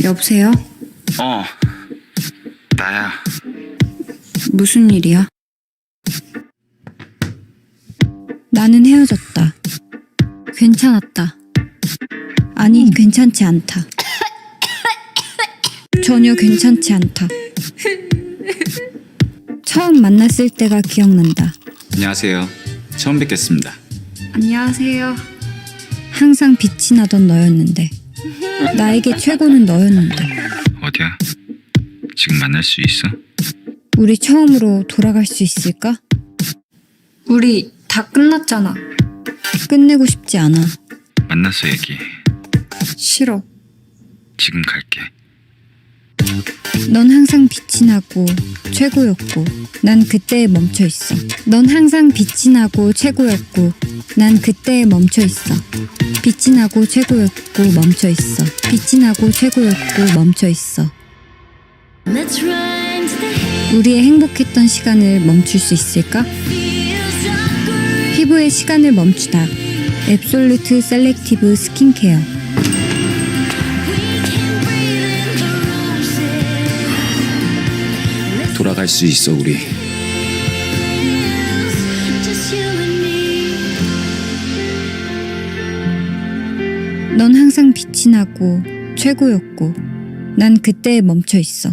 여보세요? 나야. 무슨 일이야? 나는 헤어졌다. 괜찮았다. 아니, 괜찮지 않다. 전혀 괜찮지 않다. 처음 만났을 때가 기억난다. 안녕하세요. 처음 뵙겠습니다. 안녕하세요. 항상 빛이 나던 너였는데, 나에게 최고는 너였는데. 어디야? 지금 만날 수 있어? 우리 처음으로 돌아갈 수 있을까? 우리 다 끝났잖아. 끝내고 싶지 않아. 만나서 얘기해. 싫어. 지금 갈게. 넌 항상 빛이 나고 최고였고 난 그때에 멈춰 있어. 넌 항상 빛이 나고 최고였고 난 그때에 멈춰 있어. 빛이 나고 최고였고 멈춰 있어. 빛이 나고 최고였고 멈춰 있어. 우리의 행복했던 시간을 멈출 수 있을까? 피부의 시간을 멈추다. 앱솔루트 셀렉티브 스킨케어. 돌아갈 수 있어, 우리. 넌 항상 빛이 나고 최고였고 난 그때에 멈춰 있어.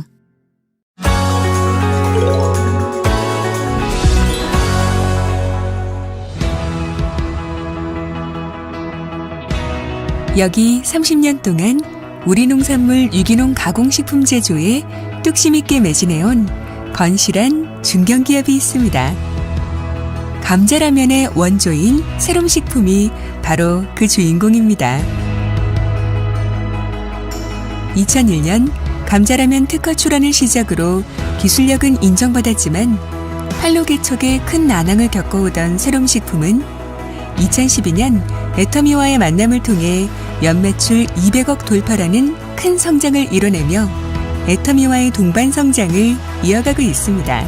여기 30년 동안 우리 농산물 유기농 가공식품 제조에 뚝심 있게 매진해온 건실한 중견기업이 있습니다. 감자라면의 원조인 세롬식품이 바로 그 주인공입니다. 2001년 감자라면 특허 출원을 시작으로 기술력은 인정받았지만 한로개척에 큰 난항을 겪어오던 세롬식품은 2012년 애터미와의 만남을 통해 연매출 200억 돌파라는 큰 성장을 이뤄내며 애터미와의 동반 성장을 이어가고 있습니다.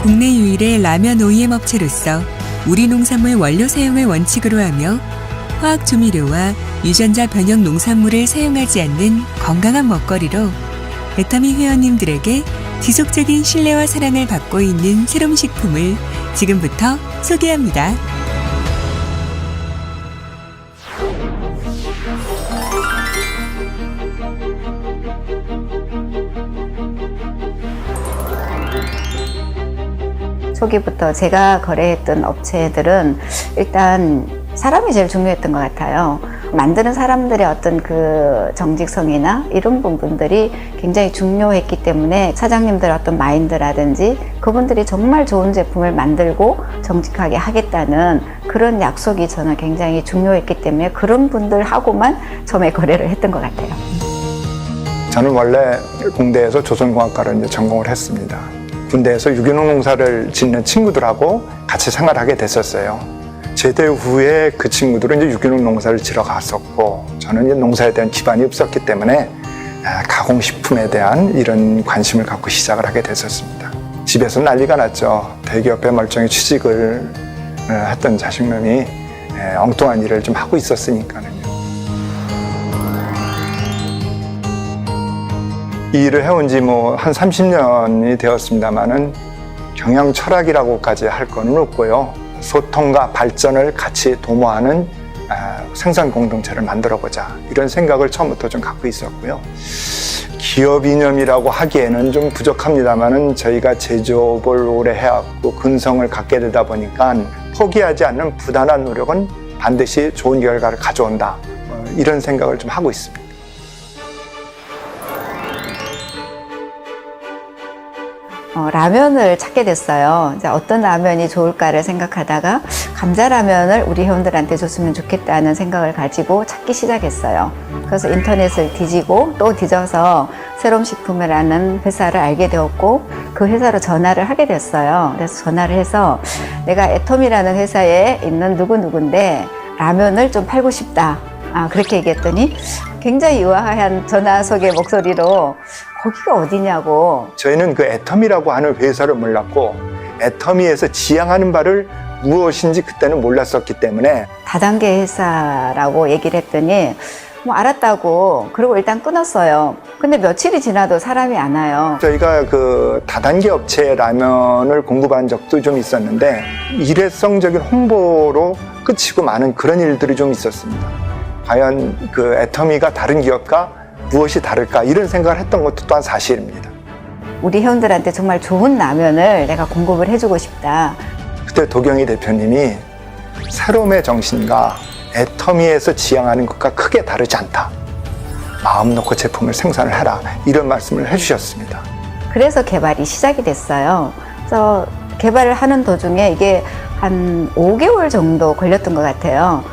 국내 유일의 라면 OEM 업체로서 우리 농산물 원료 사용을 원칙으로 하며 화학 조미료와 유전자 변형 농산물을 사용하지 않는 건강한 먹거리로 애터미 회원님들에게 지속적인 신뢰와 사랑을 받고 있는 세롬식품을 지금부터 소개합니다. 초기부터 제가 거래했던 업체들은 일단 사람이 제일 중요했던 것 같아요. 만드는 사람들의 어떤 그 정직성이나 이런 부분들이 굉장히 중요했기 때문에 사장님들 어떤 마인드라든지 그분들이 정말 좋은 제품을 만들고 정직하게 하겠다는 그런 약속이 저는 굉장히 중요했기 때문에 그런 분들하고만 처음에 거래를 했던 것 같아요. 저는 원래 공대에서 조선공학과를 이제 전공을 했습니다. 군대에서 유기농 농사를 짓는 친구들하고 같이 생활하게 됐었어요. 제대 후에 그 친구들은 이제 유기농 농사를 지러 갔었고 저는 이제 농사에 대한 기반이 없었기 때문에 가공식품에 대한 이런 관심을 갖고 시작을 하게 됐었습니다. 집에서 난리가 났죠. 대기업에 멀쩡히 취직을 했던 자식놈이 엉뚱한 일을 좀 하고 있었으니까요. 이 일을 해온 지 뭐 한 30년이 되었습니다만은 경영 철학이라고까지 할 거는 없고요. 소통과 발전을 같이 도모하는 생산 공동체를 만들어보자 이런 생각을 처음부터 좀 갖고 있었고요. 기업 이념이라고 하기에는 좀 부족합니다만은 저희가 제조업을 오래 해왔고 근성을 갖게 되다 보니까 포기하지 않는 부단한 노력은 반드시 좋은 결과를 가져온다 이런 생각을 좀 하고 있습니다. 라면을 찾게 됐어요. 이제 어떤 라면이 좋을까를 생각하다가 감자라면을 우리 회원들한테 줬으면 좋겠다는 생각을 가지고 찾기 시작했어요. 그래서 인터넷을 뒤지고 또 뒤져서 세롬식품이라는 회사를 알게 되었고 그 회사로 전화를 하게 됐어요. 그래서 전화를 해서 내가 애톰이라는 회사에 있는 누구누구인데 라면을 좀 팔고 싶다. 그렇게 얘기했더니 굉장히 유아한 전화 속의 목소리로 거기가 어디냐고. 저희는 그 애터미라고 하는 회사를 몰랐고 애터미에서 지향하는 바를 무엇인지 그때는 몰랐었기 때문에 다단계 회사라고 얘기를 했더니 뭐 알았다고 그러고 일단 끊었어요. 근데 며칠이 지나도 사람이 안 와요. 저희가 그 다단계 업체 라면을 공급한 적도 좀 있었는데 일회성적인 홍보로 그치고 마는 그런 일들이 좀 있었습니다. 과연 그 애터미가 다른 기업과 무엇이 다를까 이런 생각을 했던 것도 또한 사실입니다. 우리 회원들한테 정말 좋은 라면을 내가 공급을 해주고 싶다. 그때 도경희 대표님이 새로움의 정신과 애터미에서 지향하는 것과 크게 다르지 않다. 마음 놓고 제품을 생산을 해라. 이런 말씀을 해주셨습니다. 그래서 개발이 시작이 됐어요. 그래서 개발을 하는 도중에 이게 한 5개월 정도 걸렸던 것 같아요.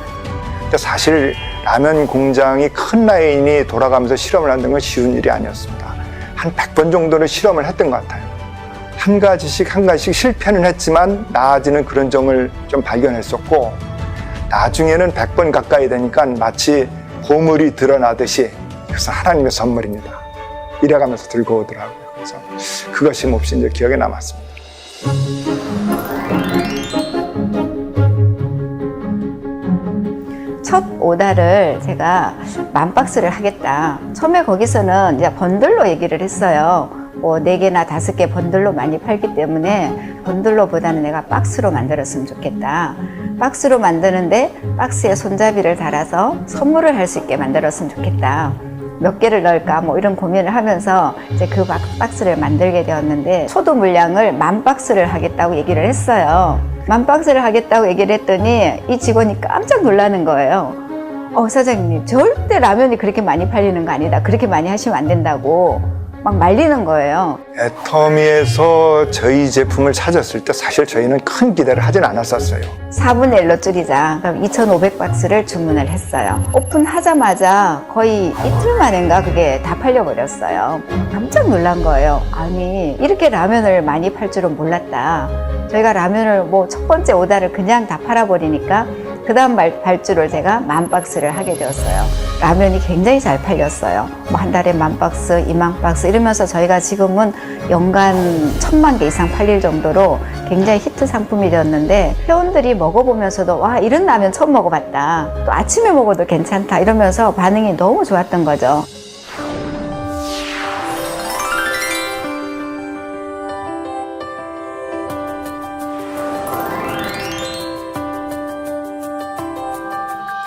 사실 라면 공장이 큰 라인이 돌아가면서 실험을 하는 건 쉬운 일이 아니었습니다. 한 100번 정도는 실험을 했던 것 같아요. 한 가지씩 실패는 했지만 나아지는 그런 점을 좀 발견했었고, 나중에는 100번 가까이 되니까 마치 보물이 드러나듯이, 그래서 하나님의 선물입니다. 이래가면서 들고 오더라고요. 그래서 그것이 몹시 이제 기억에 남았습니다. 첫 오다를 제가 10,000박스를 하겠다. 처음에 거기서는 이제 번들로 얘기를 했어요. 뭐 4개나 5개 번들로 많이 팔기 때문에 번들로보다는 내가 박스로 만들었으면 좋겠다. 박스로 만드는데 박스에 손잡이를 달아서 선물을 할 수 있게 만들었으면 좋겠다. 몇 개를 넣을까 뭐 이런 고민을 하면서 이제 그 박스를 만들게 되었는데 초도 물량을 10,000박스를 하겠다고 얘기를 했어요. 10,000박스를 하겠다고 얘기를 했더니 이 직원이 깜짝 놀라는 거예요. 사장님 절대 라면이 그렇게 많이 팔리는 거 아니다. 그렇게 많이 하시면 안 된다고 막 말리는 거예요. 애터미에서 저희 제품을 찾았을 때 사실 저희는 큰 기대를 하진 않았었어요. 4분의 1로 줄이자. 그럼 2,500박스를 주문을 했어요. 오픈하자마자 거의 이틀 만인가 그게 다 팔려버렸어요. 깜짝 놀란 거예요. 아니 이렇게 라면을 많이 팔 줄은 몰랐다. 저희가 라면을 뭐 첫 번째 오다를 그냥 다 팔아버리니까 그 다음 발주를 제가 10,000박스를 하게 되었어요. 라면이 굉장히 잘 팔렸어요. 뭐 한 달에 10,000박스, 20,000박스 이러면서 저희가 지금은 연간 1,000만 개 이상 팔릴 정도로 굉장히 히트 상품이 되었는데 회원들이 먹어보면서도 와 이런 라면 처음 먹어봤다. 또 아침에 먹어도 괜찮다 이러면서 반응이 너무 좋았던 거죠.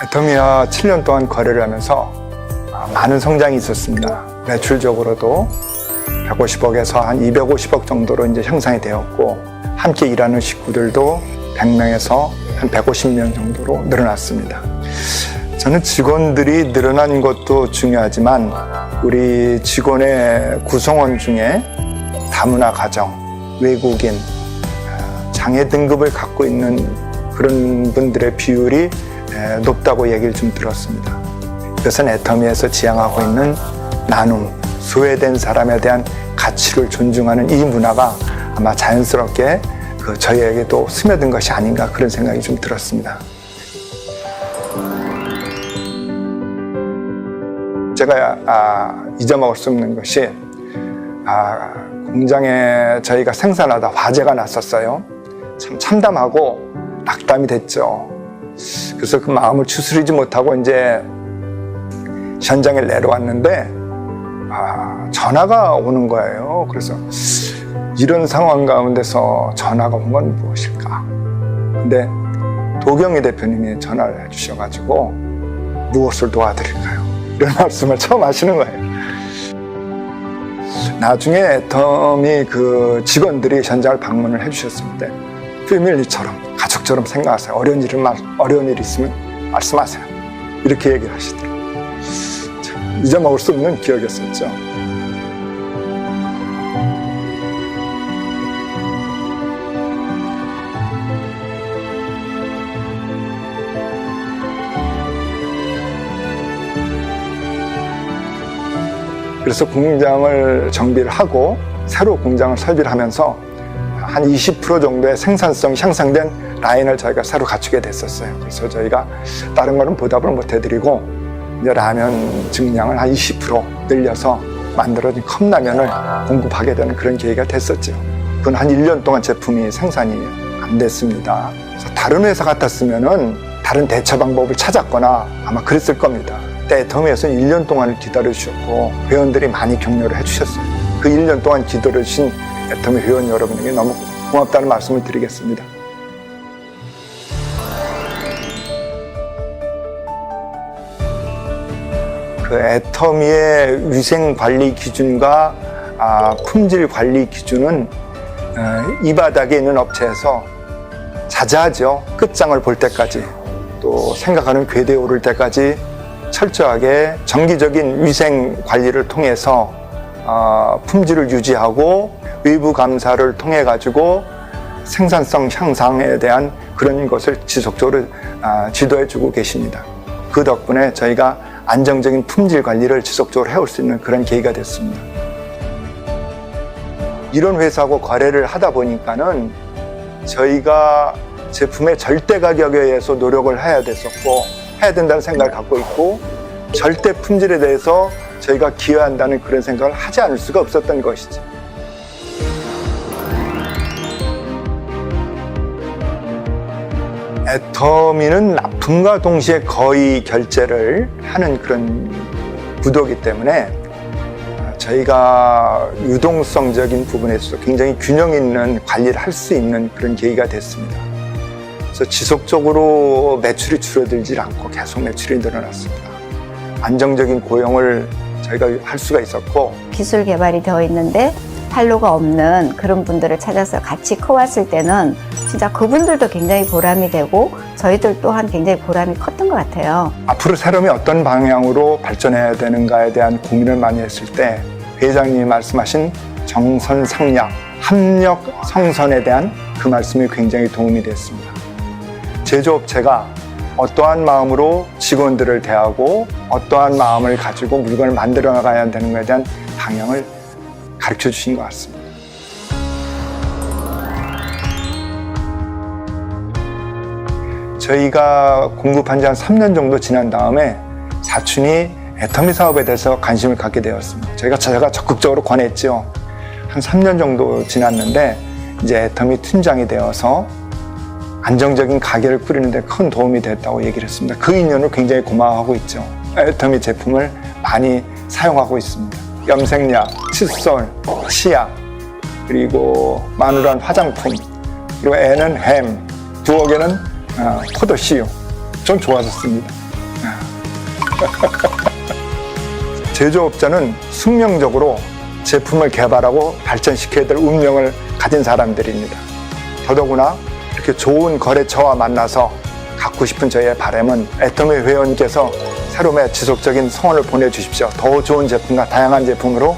애터미와 7년 동안 거래를 하면서 많은 성장이 있었습니다. 매출적으로도 150억에서 한 250억 정도로 이제 형성이 되었고, 함께 일하는 식구들도 100명에서 한 150명 정도로 늘어났습니다. 저는 직원들이 늘어난 것도 중요하지만 우리 직원의 구성원 중에 다문화 가정, 외국인, 장애 등급을 갖고 있는 그런 분들의 비율이 높다고 얘기를 좀 들었습니다. 이것은 애터미에서 지향하고 있는 나눔, 소외된 사람에 대한 가치를 존중하는 이 문화가 아마 자연스럽게 저희에게도 스며든 것이 아닌가 그런 생각이 좀 들었습니다. 제가 잊어먹을 수 없는 것이 공장에 저희가 생산하다 화재가 났었어요. 참 참담하고 낙담이 됐죠. 그래서 그 마음을 추스리지 못하고 이제 현장에 내려왔는데 전화가 오는 거예요. 그래서 이런 상황 가운데서 전화가 온 건 무엇일까? 근데 도경희 대표님이 전화를 해주셔가지고 무엇을 도와드릴까요? 이런 말씀을 처음 하시는 거예요. 나중에 애터미 그 직원들이 현장을 방문을 해주셨습니다. 패밀리처럼 가족처럼 생각하세요. 어려운 일 있으면 말씀하세요. 이렇게 얘기를 하시더라고요. 참, 잊어먹을 수 없는 기억이었었죠. 그래서 공장을 정비를 하고 새로 공장을 설비를 하면서 한 20% 정도의 생산성이 향상된 라인을 저희가 새로 갖추게 됐었어요. 그래서 저희가 다른 거는 보답을 못 해드리고 이제 라면 증량을 한 20% 늘려서 만들어진 컵라면을 공급하게 되는 그런 계기가 됐었죠. 그건 한 1년 동안 제품이 생산이 안 됐습니다. 그래서 다른 회사 같았으면은 다른 대처 방법을 찾았거나 아마 그랬을 겁니다. 그때 애터미에서 1년 동안을 기다려주셨고 회원들이 많이 격려를 해주셨어요. 그 1년 동안 기다려주신 애터미 회원 여러분에게 너무 고맙다는 말씀을 드리겠습니다. 그 애터미의 위생 관리 기준과 품질 관리 기준은 이 바닥에 있는 업체에서 자자하죠. 끝장을 볼 때까지, 또 생각하는 궤도에 오를 때까지 철저하게 정기적인 위생 관리를 통해서 품질을 유지하고 외부 감사를 통해 가지고 생산성 향상에 대한 그런 것을 지속적으로 지도해 주고 계십니다. 그 덕분에 저희가 안정적인 품질 관리를 지속적으로 해올 수 있는 그런 계기가 됐습니다. 이런 회사하고 거래를 하다 보니까는 저희가 제품의 절대 가격에 의해서 노력을 해야 됐었고, 해야 된다는 생각을 갖고 있고, 절대 품질에 대해서 저희가 기여한다는 그런 생각을 하지 않을 수가 없었던 것이죠. 애터미는 납품과 동시에 거의 결제를 하는 그런 구도이기 때문에 저희가 유동성적인 부분에서 굉장히 균형 있는 관리를 할 수 있는 그런 계기가 됐습니다. 그래서 지속적으로 매출이 줄어들지 않고 계속 매출이 늘어났습니다. 안정적인 고용을 저희가 할 수가 있었고, 기술 개발이 되어 있는데 판로가 없는 그런 분들을 찾아서 같이 커왔을 때는 진짜 그분들도 굉장히 보람이 되고 저희들 또한 굉장히 보람이 컸던 것 같아요. 앞으로 새롬이 어떤 방향으로 발전해야 되는가에 대한 고민을 많이 했을 때 회장님이 말씀하신 정선상략, 합력 성선에 대한 그 말씀이 굉장히 도움이 됐습니다. 제조업체가 어떠한 마음으로 직원들을 대하고 어떠한 마음을 가지고 물건을 만들어 나가야 되는 것에 대한 방향을 가르쳐 주신 것 같습니다. 저희가 공급한 지 한 3년 정도 지난 다음에 사촌이 애터미 사업에 대해서 관심을 갖게 되었습니다. 제가 적극적으로 권했죠. 한 3년 정도 지났는데 이제 애터미 팀장이 되어서 안정적인 가게를 꾸리는 데 큰 도움이 됐다고 얘기를 했습니다. 그 인연을 굉장히 고마워하고 있죠. 애터미 제품을 많이 사용하고 있습니다. 염색약, 칫솔, 치약, 그리고 마누라는 화장품, 그리고 애는 햄, 부엌에는 포도씨유. 좀 좋아졌습니다. 제조업자는 숙명적으로 제품을 개발하고 발전시켜야 될 운명을 가진 사람들입니다. 더더구나 이렇게 좋은 거래처와 만나서 갖고 싶은 저희의 바람은 애터미 회원께서 새롬의 지속적인 성원을 보내주십시오. 더 좋은 제품과 다양한 제품으로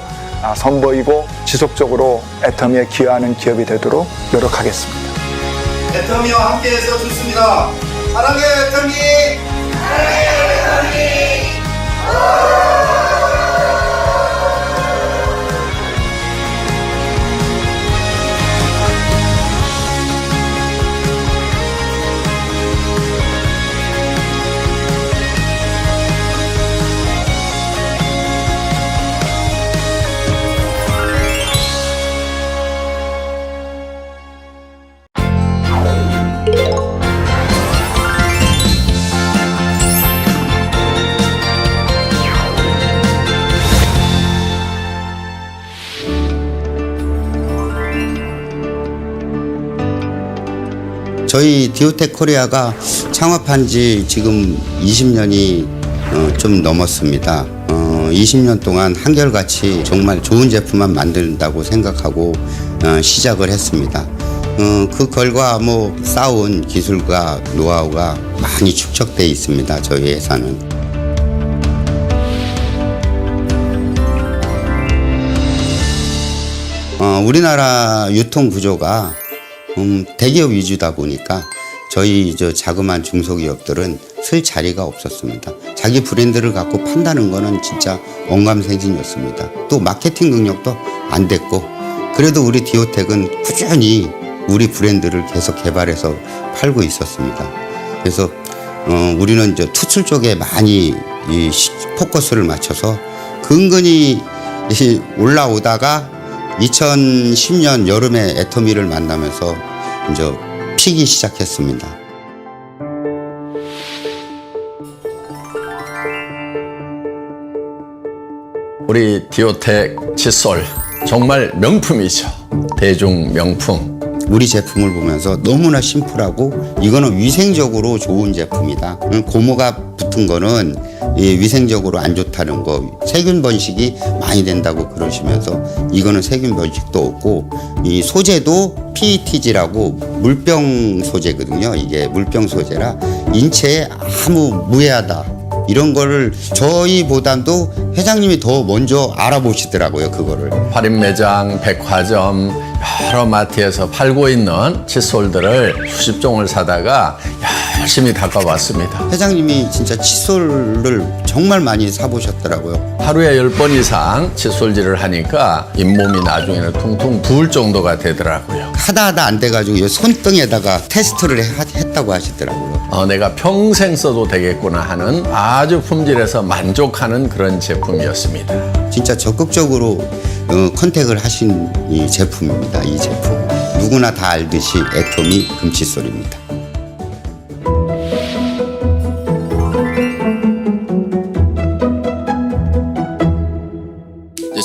선보이고 지속적으로 애터미에 기여하는 기업이 되도록 노력하겠습니다. 애터미와 함께해서 좋습니다. 사랑해 애터미! 사랑해 애터미! 저희 디오텍 코리아가 창업한 지 지금 20년이 좀 넘었습니다. 20년 동안 한결같이 정말 좋은 제품만 만든다고 생각하고 시작을 했습니다. 그 결과 쌓아온 기술과 노하우가 많이 축적되어 있습니다. 저희 회사는. 우리나라 유통 구조가 대기업 위주다 보니까 저희 자그마한 중소기업들은 쓸 자리가 없었습니다. 자기 브랜드를 갖고 판다는 거는 진짜 언감생심이었습니다. 또 마케팅 능력도 안 됐고, 그래도 우리 디오텍은 꾸준히 우리 브랜드를 계속 개발해서 팔고 있었습니다. 그래서 우리는 투출 쪽에 많이 포커스를 맞춰서 근근히 올라오다가 2010년 여름에 애터미를 만나면서 이제 피기 시작했습니다. 우리 디오텍 칫솔 정말 명품이죠. 대중 명품. 우리 제품을 보면서 너무나 심플하고 이거는 위생적으로 좋은 제품이다. 고무가 붙은 거는 이 위생적으로 안 좋다는 거, 세균 번식이 많이 된다고 그러시면서 이거는 세균 번식도 없고 이 소재도 PETG라고 물병 소재거든요. 이게 물병 소재라 인체에 아무 무해하다. 이런 거를 저희보다도 회장님이 더 먼저 알아보시더라고요, 그거를. 할인 매장, 백화점, 여러 마트에서 팔고 있는 칫솔들을 수십 종을 사다가 열심히 닦아봤습니다. 회장님이 진짜 칫솔을 정말 많이 사보셨더라고요. 하루에 10번 이상 칫솔질을 하니까 잇몸이 나중에는 퉁퉁 부을 정도가 되더라고요. 하다 안 돼가지고 손등에다가 테스트를 했다고 하시더라고요. 내가 평생 써도 되겠구나 하는 아주 품질에서 만족하는 그런 제품이었습니다. 진짜 적극적으로 컨택을 하신 이 제품입니다. 이 제품 누구나 다 알듯이 애터미 금칫솔입니다.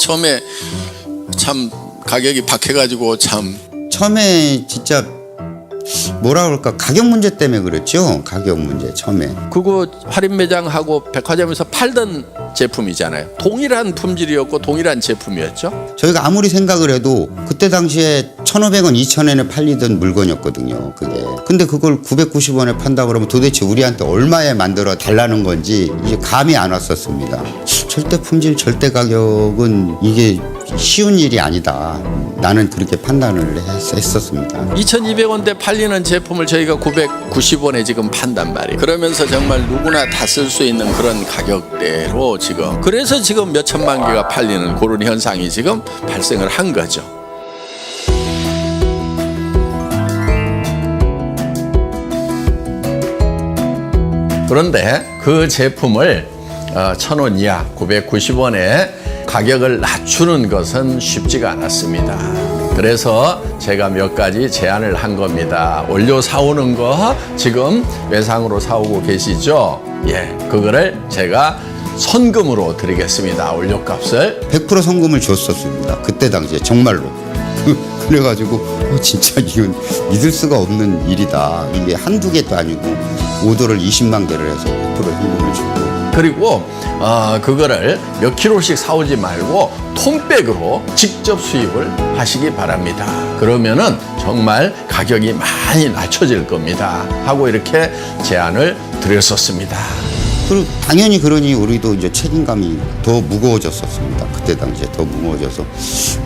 처음에 참 가격이 박해가지고 참 처음에 진짜 뭐라 그럴까, 가격 문제 때문에 그랬죠. 가격 문제 처음에. 그거 할인 매장하고 백화점에서 팔던 제품이잖아요. 동일한 품질이었고 동일한 제품이었죠. 저희가 아무리 생각을 해도 그때 당시에 1,500원, 2,000원에 팔리던 물건이었거든요. 그게. 근데 그걸 990원에 판다 그러면 도대체 우리한테 얼마에 만들어 달라는 건지 이게 감이 안 왔었습니다. 절대 품질, 절대 가격은 이게 쉬운 일이 아니다. 나는 그렇게 판단을 했었습니다. 2,200원대 팔리는 제품을 저희가 990원에 지금 판단 말이에요. 그러면서 정말 누구나 다 쓸 수 있는 그런 가격대로 지금, 그래서 지금 몇 천만 개가 팔리는 그런 현상이 지금 발생을 한 거죠. 그런데 그 제품을 1,000원 이하 990원에 가격을 낮추는 것은 쉽지가 않았습니다. 그래서 제가 몇 가지 제안을 한 겁니다. 원료 사오는 거 지금 외상으로 사오고 계시죠? 예, 그거를 제가 선금으로 드리겠습니다. 원료값을. 100% 성금을 줬었습니다. 그때 당시에 정말로. 그래가지고 진짜 이건 믿을 수가 없는 일이다. 이게 한두 개도 아니고 오더를 20만 개를 해서 100% 현금을 주고. 그리고 그거를 몇 킬로씩 사오지 말고 톤백으로 직접 수입을 하시기 바랍니다. 그러면은 정말 가격이 많이 낮춰질 겁니다. 하고 이렇게 제안을 드렸었습니다. 그리고 당연히 그러니 우리도 이제 책임감이 더 무거워졌었습니다. 그때 당시에 더 무거워져서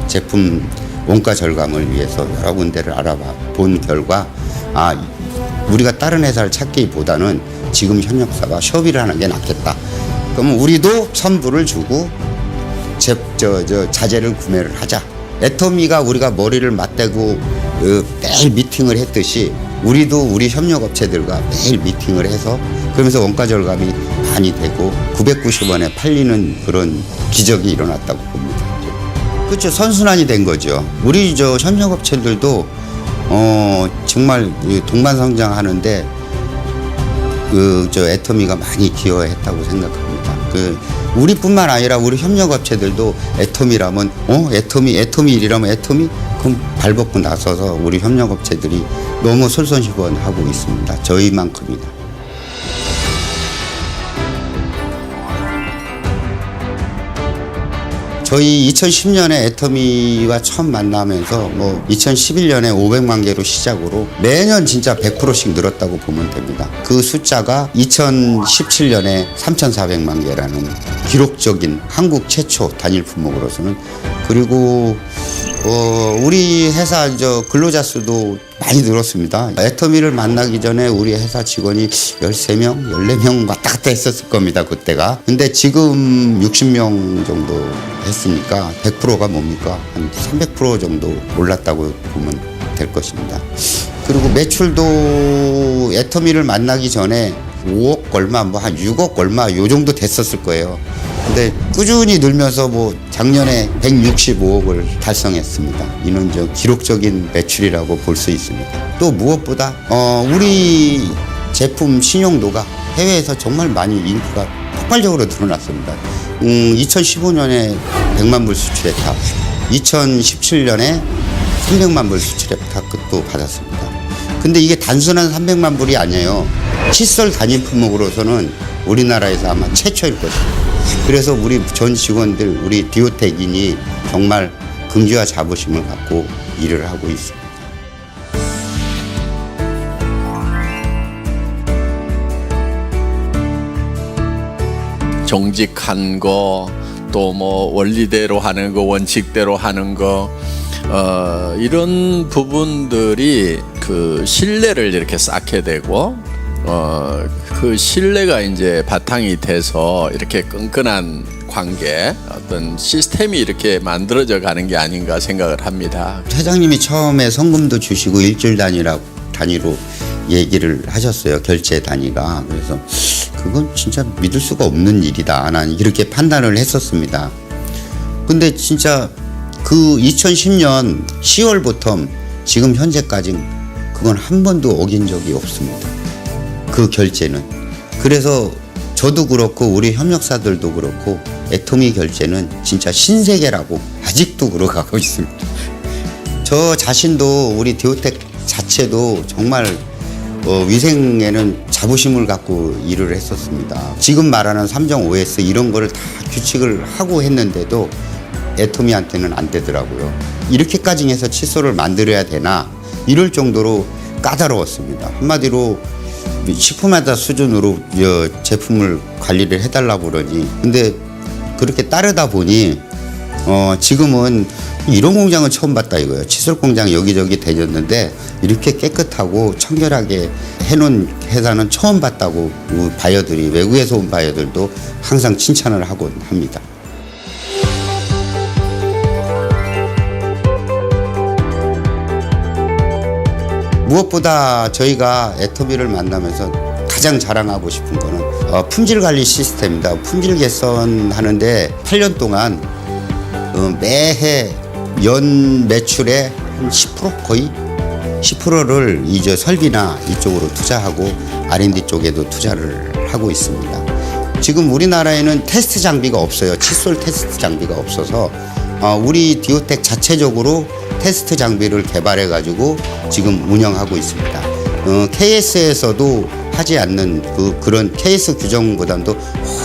제품 원가 절감을 위해서 여러 군데를 알아본 결과 우리가 다른 회사를 찾기보다는 지금 현역사가 협의를 하는 게 낫겠다. 그러면 우리도 선불을 주고 자재를 구매를 하자. 애터미가 우리가 머리를 맞대고 매일 미팅을 했듯이 우리도 우리 협력업체들과 매일 미팅을 해서 그러면서 원가 절감이 많이 되고 990원에 팔리는 그런 기적이 일어났다고 봅니다. 그렇죠. 선순환이 된 거죠. 우리 협력업체들도 정말 동반성장하는데 애터미가 많이 기여했다고 생각합니다. 우리뿐만 아니라 우리 협력업체들도 애터미라면 애터미일이라면 애터미? 그럼 발벗고 나서서 우리 협력업체들이 너무 솔선수범하고 있습니다. 저희만큼이나. 저희 2010년에 애터미와 처음 만나면서 2011년에 500만 개로 시작으로 매년 진짜 100%씩 늘었다고 보면 됩니다. 그 숫자가 2017년에 3,400만 개라는 기록적인 한국 최초 단일 품목으로서는, 그리고 우리 회사 근로자 수도 많이 늘었습니다. 애터미를 만나기 전에 우리 회사 직원이 13명, 14명 왔다 갔다 했었을 겁니다, 그때가. 근데 지금 60명 정도 했으니까 100%가 뭡니까? 한 300% 정도 올랐다고 보면 될 것입니다. 그리고 매출도 애터미를 만나기 전에 5억 얼마, 한 6억 얼마 요 정도 됐었을 거예요. 근데 꾸준히 늘면서 작년에 165억을 달성했습니다. 이는 기록적인 매출이라고 볼 수 있습니다. 또 무엇보다 우리 제품 신용도가 해외에서 정말 많이 인기가 폭발적으로 늘어났습니다. 2015년에 100만 불 수출했다. 2017년에 300만 불 수출했다도 받았습니다. 근데 이게 단순한 300만 불이 아니에요. 칫솔 단위 품목으로서는 우리나라에서 아마 최초일 것입니다. 그래서 우리 전 직원들, 우리 디오텍인이 정말 긍지와 자부심을 갖고 일을 하고 있습니다. 정직한 거, 또 뭐 원리대로 하는 거, 원칙대로 하는 거, 이런 부분들이 그 신뢰를 이렇게 쌓게 되고, 그 신뢰가 이제 바탕이 돼서 이렇게 끈끈한 관계, 어떤 시스템이 이렇게 만들어져 가는 게 아닌가 생각을 합니다. 회장님이 처음에 성금도 주시고 일주일 단위로 얘기를 하셨어요. 결제 단위가. 그래서 그건 진짜 믿을 수가 없는 일이다. 난 이렇게 판단을 했었습니다. 근데 진짜 그 2010년 10월부터 지금 현재까지 그건 한 번도 어긴 적이 없습니다. 그 결제는. 그래서 저도 그렇고 우리 협력사들도 그렇고 애토미 결제는 진짜 신세계라고 아직도 그러고 있습니다. 저 자신도 우리 디오텍 자체도 정말 위생에는 자부심을 갖고 일을 했었습니다. 지금 말하는 3.5S 이런 거를 다 규칙을 하고 했는데도 애토미한테는 안 되더라고요. 이렇게까지 해서 칫솔을 만들어야 되나 이럴 정도로 까다로웠습니다. 한마디로 식품회사 수준으로 제품을 관리를 해달라고 그러니 근데 그렇게 따르다 보니 지금은 이런 공장은 처음 봤다 이거예요. 칫솔 공장 여기저기 다녔는데 이렇게 깨끗하고 청결하게 해놓은 회사는 처음 봤다고 바이어들이 외국에서 온 바이어들도 항상 칭찬을 하곤 합니다. 무엇보다 저희가 애토미를 만나면서 가장 자랑하고 싶은 거는 품질 관리 시스템입니다. 품질 개선하는데 8년 동안 매해 연 매출의 한 10% 거의 10%를 이제 설비나 이쪽으로 투자하고 R&D 쪽에도 투자를 하고 있습니다. 지금 우리나라에는 테스트 장비가 없어요. 칫솔 테스트 장비가 없어서 우리 디오텍 자체적으로 테스트 장비를 개발해 가지고 지금 운영하고 있습니다. KS에서도 하지 않는 그런 KS 규정보다도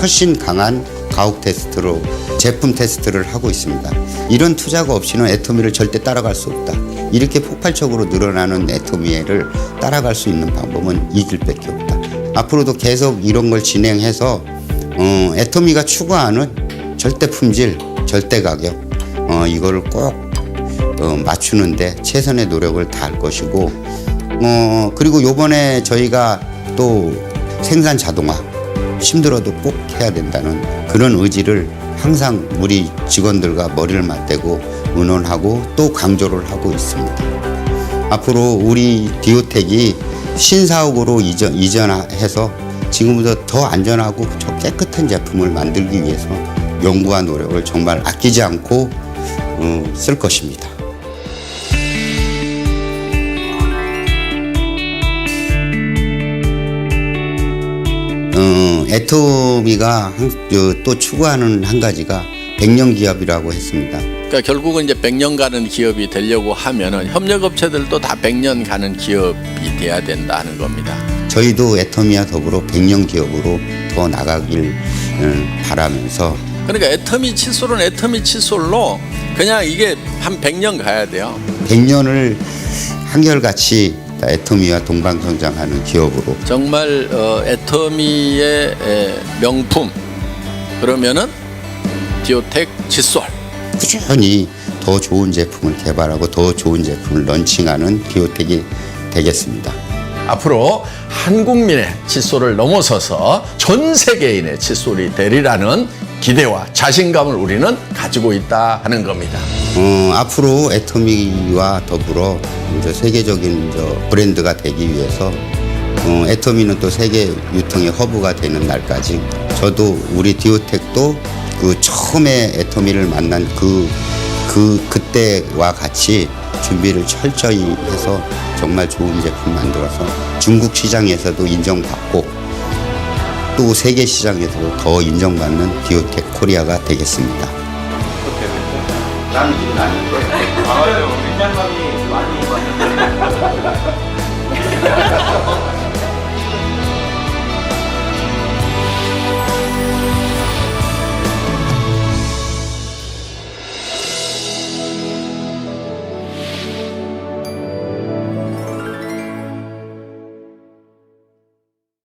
훨씬 강한 가혹 테스트로 제품 테스트를 하고 있습니다. 이런 투자가 없이는 애토미를 절대 따라갈 수 없다. 이렇게 폭발적으로 늘어나는 애토미를 따라갈 수 있는 방법은 이 길밖에 없다. 앞으로도 계속 이런 걸 진행해서 애토미가 추구하는 절대 품질, 절대 가격 이거를 꼭 맞추는데 최선의 노력을 다할 것이고 그리고 요번에 저희가 또 생산 자동화 힘들어도 꼭 해야 된다는 그런 의지를 항상 우리 직원들과 머리를 맞대고 의논하고 또 강조를 하고 있습니다. 앞으로 우리 디오텍이 신사옥으로 이전해서 지금보다 더 안전하고 더 깨끗한 제품을 만들기 위해서 연구와 노력을 정말 아끼지 않고 쓸 것입니다. 애토미가 또 추구하는 한 가지가 100년 기업이라고 했습니다. 그러니까 결국은 이제 100년 가는 기업이 되려고 하면은 협력업체들도 다 100년 가는 기업이 돼야 된다는 겁니다. 저희도 애토미와 더불어 100년 기업으로 더 나가길 바라면서 그러니까 애터미 칫솔은 애터미 칫솔로 그냥 이게 한 100년 가야 돼요. 100년을 한결같이 애토미와 동방성장하는 기업으로 정말 애터미의 명품 그러면은 디오텍 칫솔. 꾸준히 더 좋은 제품을 개발하고 더 좋은 제품을 런칭하는 디오텍이 되겠습니다. 앞으로 한국민의 칫솔을 넘어서서 전 세계인의 칫솔이 되리라는 기대와 자신감을 우리는 가지고 있다 하는 겁니다. 앞으로 애토미와 더불어 이제 세계적인 브랜드가 되기 위해서 애토미는 또 세계 유통의 허브가 되는 날까지 저도 우리 디오텍도 그 처음에 애토미를 만난 그때와 같이 준비를 철저히 해서 정말 좋은 제품 만들어서 중국 시장에서도 인정받고 또 세계 시장에서도 더 인정받는 비오텍 코리아가 되겠습니다. 나는 지금 아닌데. 아, 맞아요. 굉장감이 많이